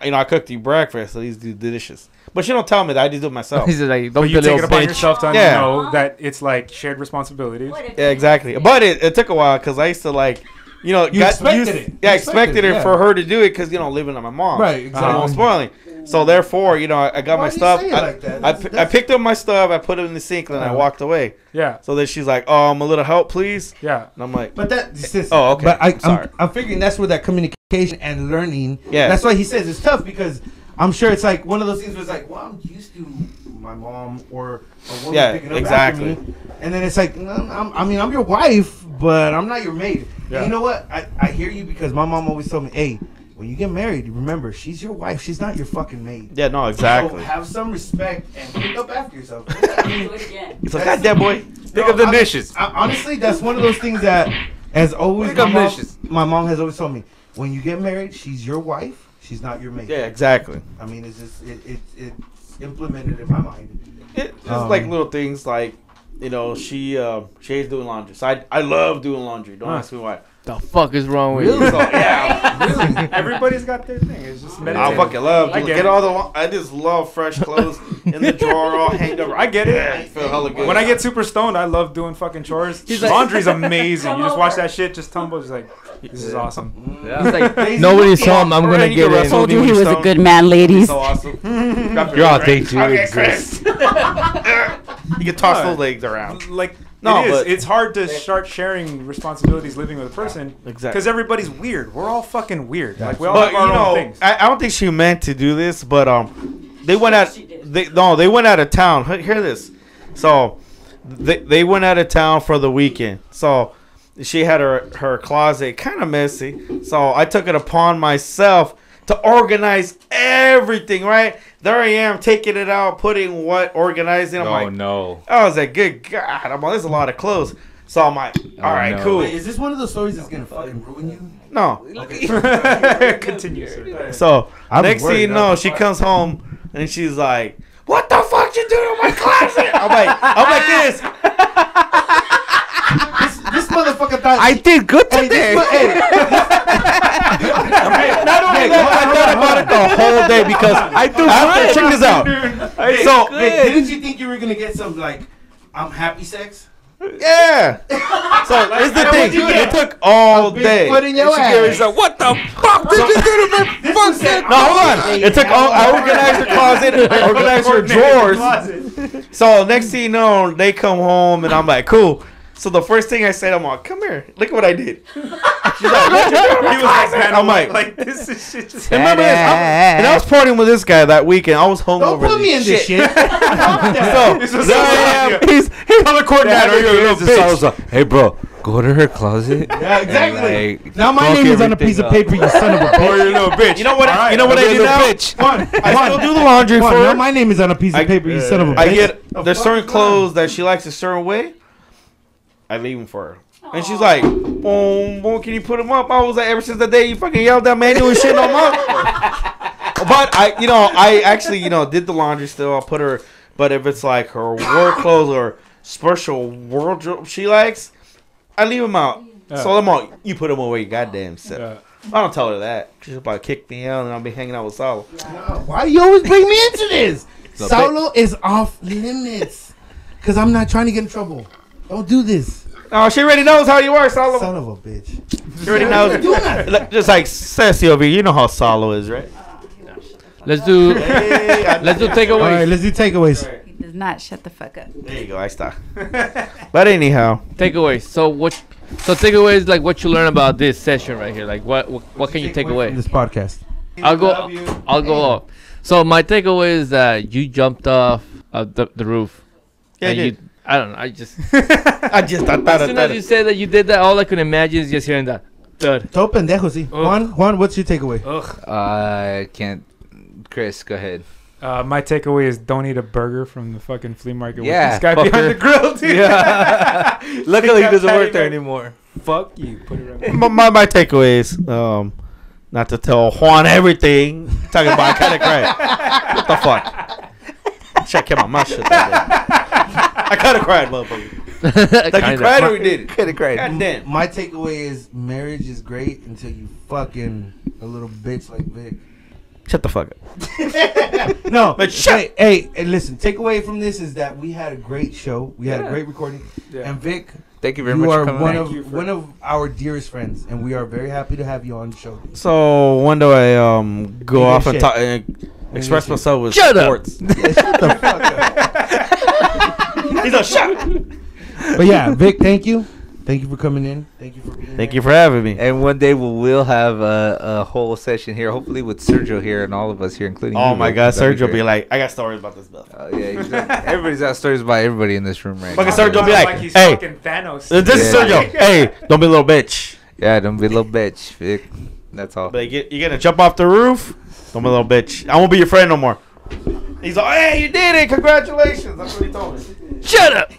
I cooked you breakfast. So these do the dishes. But she don't tell me that. I just do it myself. He's like, But don't be you a take little it upon bitch. yourself to Yeah. know that it's like shared responsibilities. Yeah, exactly. But it took a while because I used to like, You expected it. Yeah, You expected it yeah. for her to do it because living on my mom. Right, exactly. I'm spoiling. So therefore, I got Why my do you stuff. say it like that? I That's- picked up my stuff. I put it in the sink, and then I walked away. Yeah, So then she's like, "Oh, a little help, please." yeah. And I'm like, But that, sis, Oh, okay. But Sorry. I'm figuring that's where that communication and learning. Yeah. That's why he says it's tough because I'm sure it's like one of those things where it's like, well, I'm used to my mom or a woman Yeah, picking up exactly. after me, and then it's like, I'm your wife, but I'm not your maid. Yeah. And you know what? I hear you because my mom always told me, hey, when you get married, remember she's your wife. She's not your fucking maid. "Yeah, no, So exactly." have some respect and pick up after yourself. Do it again. It's like, "God damn boy." Pick up the dishes. Honestly, that's one of those things that has always Pick up dishes. my mom has always told me, when you get married, she's your wife. She's not your maid. Yeah, exactly. I mean, it's just it's implemented in my mind. It's just like little things like, she hates doing laundry. So I love doing laundry. Don't ask me why. The fuck is wrong with you? So, yeah. Everybody's got their thing. It's just I meditating. fucking love. I get Get it. all the. I just love fresh clothes in the drawer, all hanged over. I get it. I feel hella good. When I get super stoned, I love doing fucking chores. He's like- Laundry's amazing. You just Come watch over. that shit, just tumble. Just like, this is awesome. He's like, nobody's home. I'm gonna You get can in. wrestle Told you me he when was a stoned. good man, ladies. So awesome. You're all day two Okay, exist. Chris. You can toss those legs around. Like, No, it is. but- It's hard to start sharing responsibilities living with a person. Exactly. Because everybody's weird. We're all fucking weird. Like, we all But have our you own know, things. I don't think she meant to do this, but they went out. She did. They went out of town. Hear this. So they went out of town for the weekend. So she had her closet kind of messy. So I took it upon myself to organize everything. Right there, I am taking it out, putting organizing. I'm like, no. I was like, good God, I'm like, there's a lot of clothes. So I'm like, all right, no. cool. Wait, is this one of those stories that's gonna fucking ruin you? No. Continue, sir. So I'm next thing you worried know, now. she comes home and she's like, "What the fuck you doing in my closet?" I'm like this. This motherfucker thought I did good Hey, today. Not only that, I thought about it the whole day because I do. Check this out. So Hey, didn't you think you were gonna get some like I'm happy sex? yeah. So here's the thing. It took all day. Put in your ass. like, what the fuck did you do to my fucking? No, hold on. It took all. I organized her closet. I organized her drawers. So next thing you know, they come home and I'm like, cool. So the first thing I said, I'm like, come here. Look at what I did. She's like, what you doing in my closet? I'm like, this is shit just remember this? And I was partying with this guy that weekend. I was hungover. Don't put me in this shit. So This was there I am. so He's color coordinator. You little bitch. Hey, bro, go to her closet. Yeah, exactly. Like, Now my fuck name is on a everything piece of up. paper, you son of a Or bitch. you little bitch. You know what? All right, You know what I okay, do little now? bitch. I still do the laundry for Now her. my name is on a piece of paper, you son of a bitch. I get there's certain clothes that she likes a certain way. I leave them for her. And she's like, boom, can you put them up? I was like, ever since the day you fucking yelled at me, ain't doing shit no more. But I actually, did the laundry still. I'll put her, but if it's like her work clothes or special wardrobe she likes, I leave them out. So I'm like, you put them away, you goddamn self. I don't tell her that. She's about to kick me out and I'll be hanging out with Saul. Why you always bring me into this? Saulo is off limits. Because I'm not trying to get in trouble. Don't do this. Oh, she already knows how you are, Saul. Son of a bitch. She already knows. Just like Sassy over here, you know how Saul is, right? Let's do Hey, let's do All takeaways. right, let's do takeaways. He does not shut the fuck up. There you go, I stop. But anyhow, Takeaways. So takeaways like what you learn about this session right here. Like what can you take away? From this podcast. I'll go off. So my takeaway is that you jumped off the roof. Yeah, I And did. I don't know. I just I thought as soon as you said that you did that, all I could imagine is just hearing that. Thud. Todo pendejo, sí. Juan, what's your takeaway? I can't. Chris, go ahead. My takeaway is don't eat a burger from the fucking flea market Yeah, with this guy fucker. behind the grill, dude. Yeah. Luckily, he That doesn't patty work there bag. anymore. Fuck you. Put it right there. my takeaway is not to tell Juan everything. Talking about I kind of cried. What the fuck? Check him out my shit. I kind of cried, motherfucker. Like you cried or we did it? Could have cried. God damn. My takeaway is marriage is great until you fucking a little bitch like Vic. Shut the fuck up. No, But shut- hey, listen. Takeaway from this is that we had a great show. We had a great recording. Yeah. And Vic, Thank you very you much are for coming. one of our dearest friends, and we are very happy to have you on the show. So when do I go You off get and shit. talk, express shit. myself with Shut up. sports? Yeah, shut the fuck up. He's a shot. But yeah, Vic, thank you. Thank you for coming in. Thank you for being Thank here. you for having me. And one day we'll have a whole session here, hopefully with Sergio here and all of us here, including Oh you, my Vic. God, That'd Sergio be great. like, I got stories about this stuff. Yeah, everybody's got stories about everybody in this room right Fucking now. Sergio be like, he's hey, fucking Thanos. this is Yeah. Sergio. Hey, don't be a little bitch. Yeah, don't be a little bitch, Vic. That's all. But you gonna jump off the roof? Don't be a little bitch. I won't be your friend no more. He's like, hey, you did it. Congratulations. That's what he told me. Shut up.